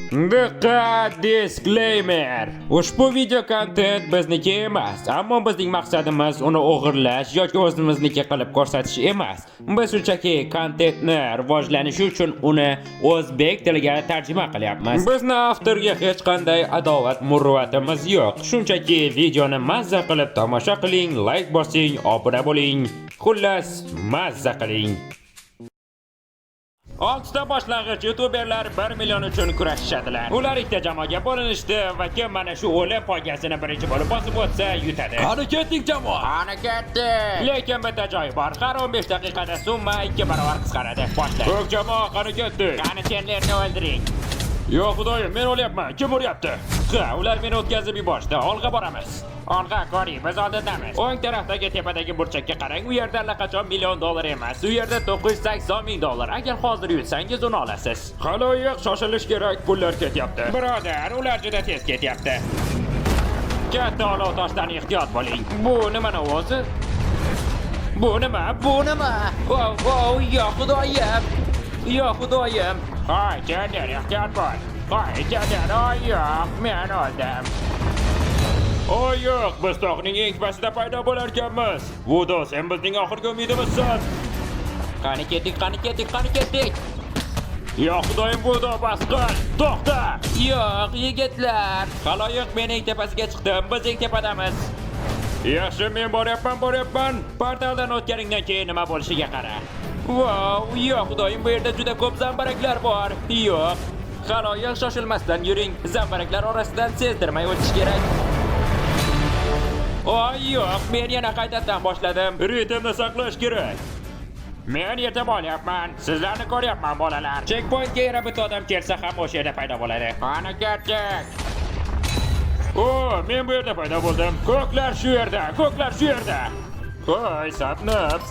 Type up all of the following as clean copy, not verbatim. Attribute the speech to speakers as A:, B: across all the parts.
A: Diqqat, disclaimer. Ushbu video kontent bizniki emas, ammo bizning maqsadimiz uni o'g'irlash yoki o'zimizniki qilib ko'rsatish emas. Biz shunchaki kontentni rivojlanishi uchun uni o'zbek tiliga tarjima qilyapmiz. Bizni avtorga hech qanday adovat muruvvatimiz yo'q. Shunchaki videoni mazza qilib tomosha qiling, like bosing, obuna bo'ling. Xullas, mazza qiling. 6 ta boshlang'ich youtuberlar 1 million uchun kurashishadilar. Ular ikkita jamoaga bo'linishdi va kim mana shu o'lim poygasini birinchi bo'lib bosib o'tsa yutadi.
B: Qani ketdik jamoa.
A: Qani ketdik. Lekin bitta joy bor. Har 15 daqiqada summa 2 barobar qisqaradi. Boshlang. Ko'k jamoa qani ketdik. Qani senlarni o'ldiring. Yo'q xudoyim, men o'lyapman. Kim uryapti? Ha, ular meni o'tkazib yuborishdi. Olg'a boramiz. Olg'a qori, biz oldindamiz. O'ng tarafdagi tepadagi burchakka qarang. U yerda allaqachon $1,000,000 emas. U yerda $980,000. Agar hozir yutsangiz uni olasiz. Xaloyiq, shoshilish kerak, pullar ketyapti. Birodar, ular juda tez ketyapti. Katta olov toshdan ehtiyot bo'ling. Bu nimani o'zi? Bu nima? Bu nima? Oh, yo xudoyim. Yo xudoyim. Hoy, jadar, ehtiyot bo'l. Hoy, jadar, yo'q, men oldim. Oh yo'q, biz tog'ning eng pastida paydo bo'lar ekanmiz. Vudo, sen bizning oxirgi umidimizsan. Qani ketdik, qani ketdik, qani ketdik. Yo'q, xudoyim Vudo, bas qil. To'xta. Yo'q, yigitlar. Xaloyiq, men eng tepasiga chiqdim. Biz eng tepadamiz. Yaxshi, men boryapman. Portaldan o'tganingdan keyin nima bo'lishiga qara. Wow, yo'q, xudoyim, bu yerda juda ko'p zambaraklar bor. Yo'q. Xaloyiq, shoshilmasdan yuring. Zambaraklar orasidan sezdirmay o'tish kerak. Oh yo'q, men yana qaytadan boshladim. Ritmni saqlash kerak. Men yetib olyapman. Sizlarni ko'ryapman, bolalar. Checkpointga yana bitta odam kelsa ham o'sha yerda paydo bo'ladi. Qani ketdik. Oh, men bu yerda paydo bo'ldim. Ko'klar shu yerda, ko'klar shu yerda. Voy, sapnab.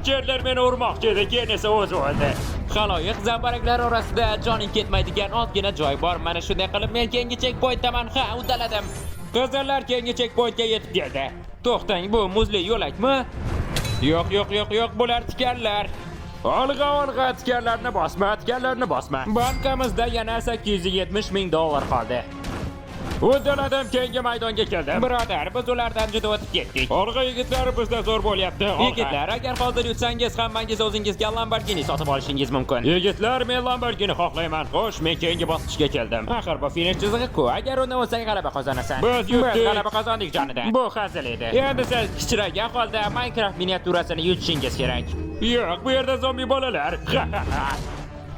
A: Cherlar meni urmoqchi edi, keyin esa o'zi o'ldi. Xaloyiq, zambaraklar orasida joning ketmaydigan ozgina joy bor. Mana shunday qilib men keyingi checkpointdaman. Ha, uddaladim. Qizlar keyingi checkpointga yetib keldi. To'xtang, bu muzli yo'lakmi? Yo'q, bular tikanlar. Olg'a, tikanlarni bosma. Bankamizda yana $870,000 qoldi. Uddaladim, keyingi maydonga keldim. Birodar, biz ulardan juda o'tib ketdik. Olg'a yigitlar, bizda zo'r bo'lyapti. Yigitlar, agar hozir yutsangiz, hammangiz o'zingizga Lamborghini sotib olishingiz mumkin. Yigitlar, men Lamborghini xohlayman. Xo'sh, men keyingi bosqichga keldim. Axir bu finish chizig'i-ku. Agar uni o'zing g'alaba qozonasan. Biz g'alaba qozondik jonida. Bu hazil edi. Endi siz kichiragan holda Minecraft miniaturasini yutishingiz kerak. Yo'q, bu yerda zombi bolalar.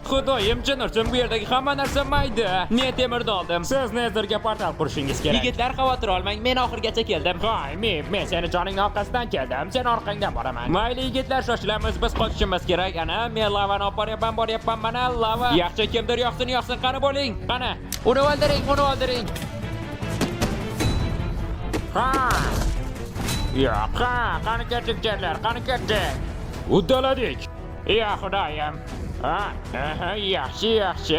A: Xudoyim, chinurchim, bu yerdagi hamma narsa mayda. Men temirni oldim. Siz nezerga portal qurishingiz kerak. Yigitlar, xavotir olmang, men oxirgacha keldim. Hoy, men seni joningning orqasidan keldim. Sen orqangdan boraman. Mayli yigitlar, shoshilamiz, biz qochishimiz kerak. Ana, men lavani olib boryapman, mana lava. Yaxshi, kimdir yoqsin, qani bo'ling. Qani, uni o'ldiring. Ha! Yo'q, qani ketdik cherlar, qani ketdik. Uddaladik. Ya xudoyim. Yaxshi.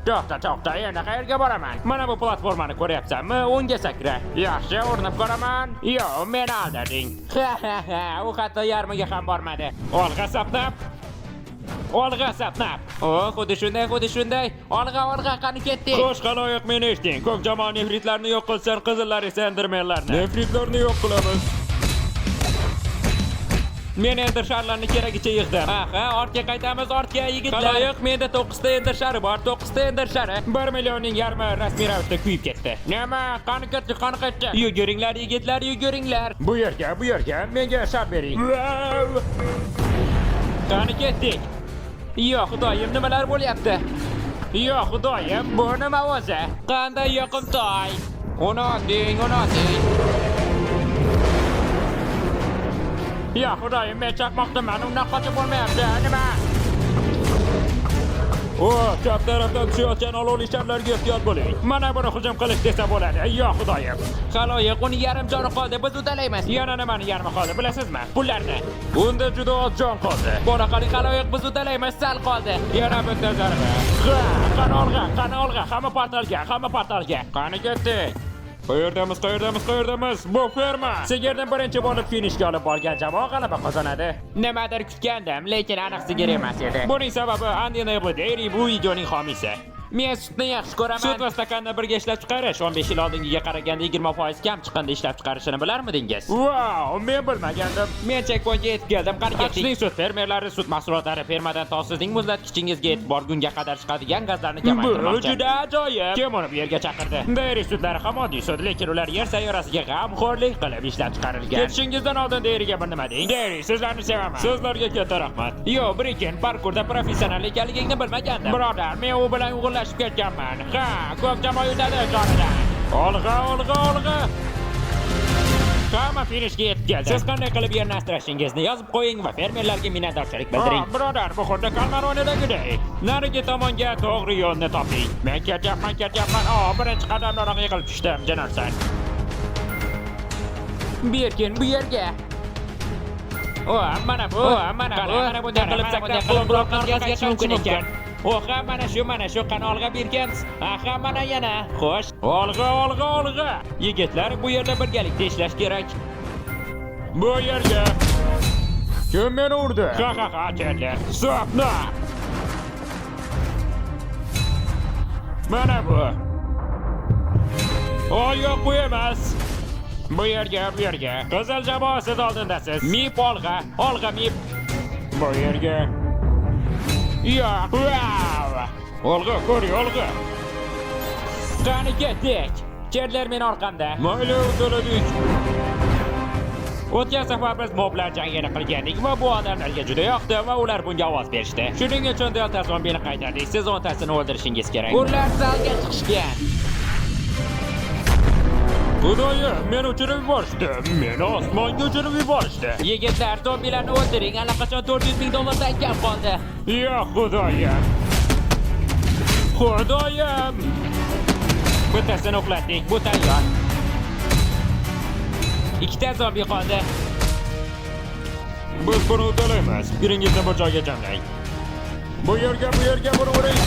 A: To'xta, endi qayerga boraman? Mana bu platformani ko'ryapsanmi? Unga sakra. Yaxshi, urinib ko'raman. Yo'q, meni aldading. U hatto yarmiga ham bormadi. Olg'a sapnab. Oh, xuddi shunday. Olg'a, qani ketdik. Xo'sh, xaloyiq, meni eshiting. Ko'k jamoa nefritlarni yo'q qilsin, qizillar esa endermenlarni. Nefritlarni yo'q qilamiz. Men ender sharlarni keragicha yig'dim. Aha, ortga qaytamiz, yigitlar. Xaloyiq, menda 9 ta ender shari bor, 9 ta ender shari. 1,5 million rasmiy ravishda kuyib ketdi. Nima? Qani ketdi. Yuguringlar, yigitlar, yuguringlar. Bu yerga, menga shar bering. Qani ketdik. Yo'q, xudoyim, nimalar bo'lyapti? Yo'q, xudoyim, bu nima o'zi? Qanday yoqimtoy. Uni oting. Ya xudoyim, men chaqmoqdaman, undan qochib bo'lmayapti. Nima? Chap tarafdan tushayotgan olovli sharlarga ehtiyot bo'ling. Mana buni hujum qilish desa bo'ladi. Yo xudoyim. Xaloyiq, uni yarim joni qoldi. Biz udalaymiz. Yana nimani yarmi qoldi, bilasizmi? Pullarni. Unda juda oz jon qoldi. Bunaqali xaloyiq, biz udalaymiz, sal qoldi. Yana bitta zarba. Qani olg'a. Hamma portalga. Qani ketdik. Qayerdamiz? Bu ferma. Sigirdan birinchi bo'lib finishga olib borgan jamoa g'alaba qozonadi. Nimadir kutgandim, lekin aniq sigir emas edi. Buning sababi Undeniable Dairy bu videoning homiysi. Men sutni yaxshi ko'raman. Sut va stakanni birga ishlab chiqarish 15 yil oldingiga qaraganda 20% kam chiqindi ishlab chiqarishini bilarmidingiz? Wow, men bilmagandim. Men checkpointga yetib keldim. Qani ketdik. Sut fermerlari sut mahsulotlari fermadan to sizning muzlatkichingizga yetib borgunga qadar chiqadigan gazlarni kamaytirmoqchi. Bu juda ajoyib. Kim uni bu yerga chaqirdi? Dairy sutlari ham oddiy sut, lekin ular yer sayyorasiga g'amxo'rlik qilib ishlab chiqarilgan. Ketishingizdan oldin Dairyga bir nima deng. Dairy, sizlarni sevaman. Sizlarga katta rahmat. Yo, Briken parkurda professional ekanligingni bilmagandim. Birodar, men u bilan uyg'unlashib ketganman. Ha, ko'p jamoa yutadi jonidan. Olg'a. Hamma finishga yetib keldi. Siz qanday qilib yerni asrashingizni yozib qo'ying va fermerlarga minnatdorchilik bildiring. Birodar, bu xuddi kalmar o'yinidagidek. Narigi tomonga to'g'ri yo'lni toping. Men ketyapman. Birinchi qadamdaroq yiqilib tushdim, Jenarsan. Berkin bu yerga. Mana bu. Bunday qilib sakrab qolib mumkin ekan. Mana shu kanalga berkans. Mana yana. Xo'sh. Olg'a. Yigitlar, bu yerda birgalikda ishlash kerak. Bu yerga. Kim meni urdi? Ha, chetlar. Stopna. Mana bu. Yo'q, bu emas. Bu yerga. Qizil jamoa siz oldindasiz. Mip olg'a mip. Bu yerga. Yo'q. Olg'a, olg'a. Qani ketdik. Chetlar men orqamda. Mayli, o'taladik. O'tgan safar biz moblar jangini qilgandik va bu odamlarga juda yoqdi va ular bunga ovoz berishdi. Shuning uchun Delta zombini qaytardik. Siz 10 tasini o'ldirishingiz kerak. Ular zalga chiqishgan. Xudoyim, meni uchirib yuborishdi. Meni osmonga uchirib yuborishdi. Yigitlar, zombilarni o'ldiring. Allaqachon $400,000 kam qoldi. Yo'q, Xudoyim. Bittasini uxlatdik. Bu tayyor. 2 ta zombi qoldi. Biz buni uddalaymiz. Biringizni bir joyga jamlang. Bu yerga buni uring.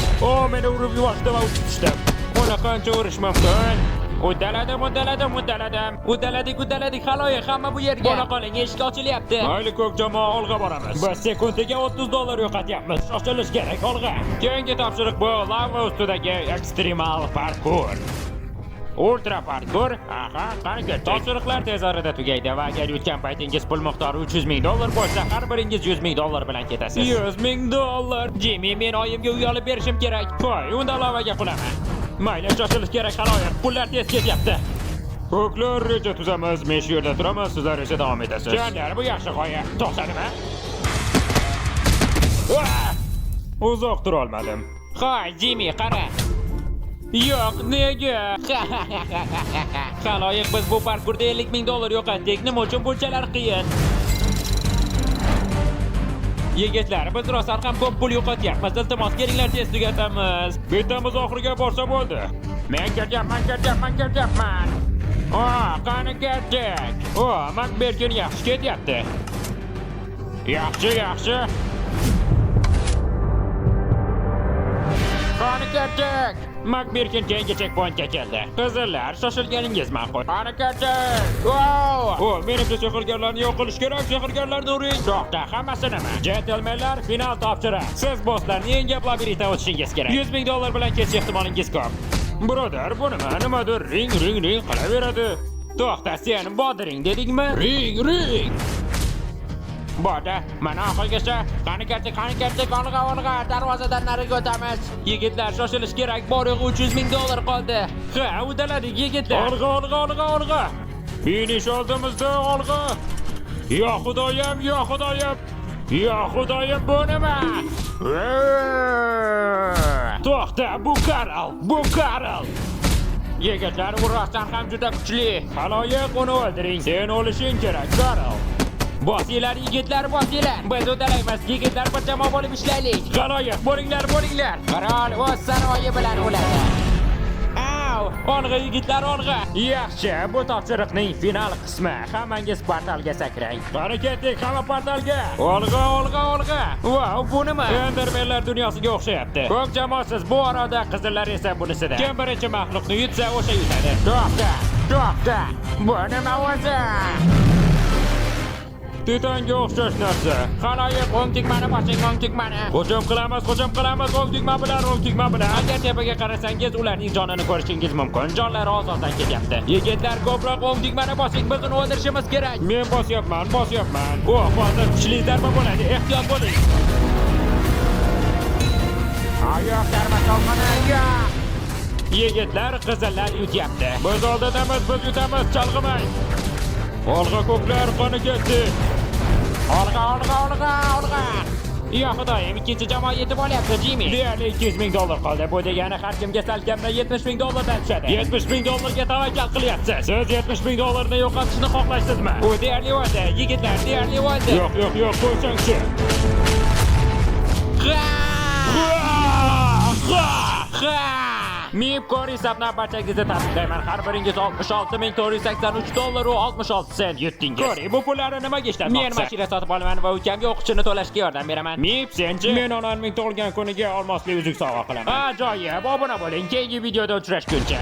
A: Meni urib yuborishdi va uchib tushdim. Uni qancha urish mumkin? Uddaladim. Uddaladik haloyiq, hamma bu yerga. Bo'la qoling, eshik ochilyapti. Mayli, ko'p jamoa olg'a boramiz. Biz sekundiga $30 yo'qotyapmiz. Shoshilish kerak, olg'a. Keyingi topshiriq bu lava ustidagi ekstremal parkur. Ultra parkur. Qani ketdik. Topshiriqlar tez orada tugaydi va agar yutgan paytingiz pul miqdori $300,000 bo'lsa, har biringiz $100,000 bilan ketasiz. $100,000. Jimmy, men oyimga uy olib berishim kerak. Qo'y, unda lavaga qulaman. Mayli, shoshilish kerak haloyiq. Pullar tez ketyapti. Ko'klar, reja tuzamiz. Men shu yerda turaman, sizlar esa davom etasiz. Janlar, bu yaxshi g'oya. To'xtadimi? Uzoq tura olmadim. Hoy, Jimmy, qara. Yo'q, nega? Haloyiq, biz bu parkurda $50,000 yo'qotdik. Nima uchun bunchalar qiyin? Yigitlar, biz rostdan ham ko'p pul yo'qotyapmiz. Iltimos, kelinglar tez tugatamiz. Bittamiz oxiriga borsa bo'ldi. Men ketyapman. Qani ketdik. Berkin yaxshi ketyapti. Yaxshi. Qani ketdik. Berkin keyingi checkpointga keldi. Qizillar, shoshilganingiz ma'qul. Qani ketdik. Menimcha sehrgarlarni yo'q qilish kerak. Sehrgarlarni uring. To'xta, hammasi nima? Gentlemenlar, final topshiriq. Siz bosslarni yengib labirintdan o'tishingiz kerak. $100,000 bilan ketish ehtimolingiz ko'p. Birodar, bu nimadir? Ring qilaveradi. To'xta, sen bodiring dedingmi? Ring. Borda, mana oxirgacha. Qani ketdik, olg'a. Darvozadan nariga o'tamiz. Yigitlar, shoshilish kerak. Boriq $300,000 qoldi. Uddaladik yigitlar. Olg'a. Finish oldimizda, olg'a. Yo xudoyim, bu nima? To'xta, bu Karl. Yigitlar, u rostdan ham juda kuchli. Haloyiq, uni o'ldiring. Sen o'lishing kerak, Karl. Bosinglar, yigitlar, Biz uddalaymiz. Yigitlar, bir jamoa bo'lib ishlaylik. Haloyiq, bo'linglar. Qirol o'z saroyi bilan o'ladi. Olg'a yigitlar, olg'a. Yaxshi, bu topshiriqning final qismi. Hammangiz portalga sakrang. Qani ketdik, hamma portalga. Olg'a. Bu nima? Endermenlar dunyosiga o'xshayapti. Ko'p jamoasiz bu orada, qizillar esa bunisida. Kim birinchi maxluqni yutsa, o'sha yutadi. To'xta. To'xta. Bu nima o'zi? Titonga o'xshash narsa. Xaloyiq o'ng tugmani bosing, o'ng tugmani. Hujum qilamiz o'ng tugma bilan. Agar tepaga qarasangiz, ularning jonini ko'rishingiz mumkin. Jonlari ozoddan ketyapti. Yigitlar, ko'proq o'ng tugmani bosing, biz uni o'ldirishimiz kerak. Men bosyapman. Hozir kuchli zarba bo'ladi, ehtiyot bo'ling. Oyoq zarba chalg'ini. Yigitlar, qizillar yutyapti. Biz oldidamiz, biz yutamiz, chalg'imang. Olg'a ko'klar, qoni ketdi. Olg'a. Yo xudoyim, ikkinchi jamoa yetib olyapti, Jimmy. Deyarli $200,000 qoldi. Bu degani har kimga salkamda $70,000 tushadi. $70,000 tavakkal qilyapsiz. Siz $70,000 yo'qotishni xohlaysizmi? U deyarli o'ldi. Yigitlar, deyarli o'ldi. Yo'q, qo'ysangchi. Mib kor hisobni barchangizga tasdiqlayman. Har biringiz $66,483 va 66 sent yutdingiz. Kori, bu pullarni nimaga ishlatmoqchi? Men mashina sotib olaman va ukamga o'qishini to'lashga yordam beraman. Mib, senchi? Men onamning tug'ilgan kuniga olmosli uzuk sovg'a qilaman. Ajoyib, obuna bo'ling. Keyingi videoda uchrashguncha.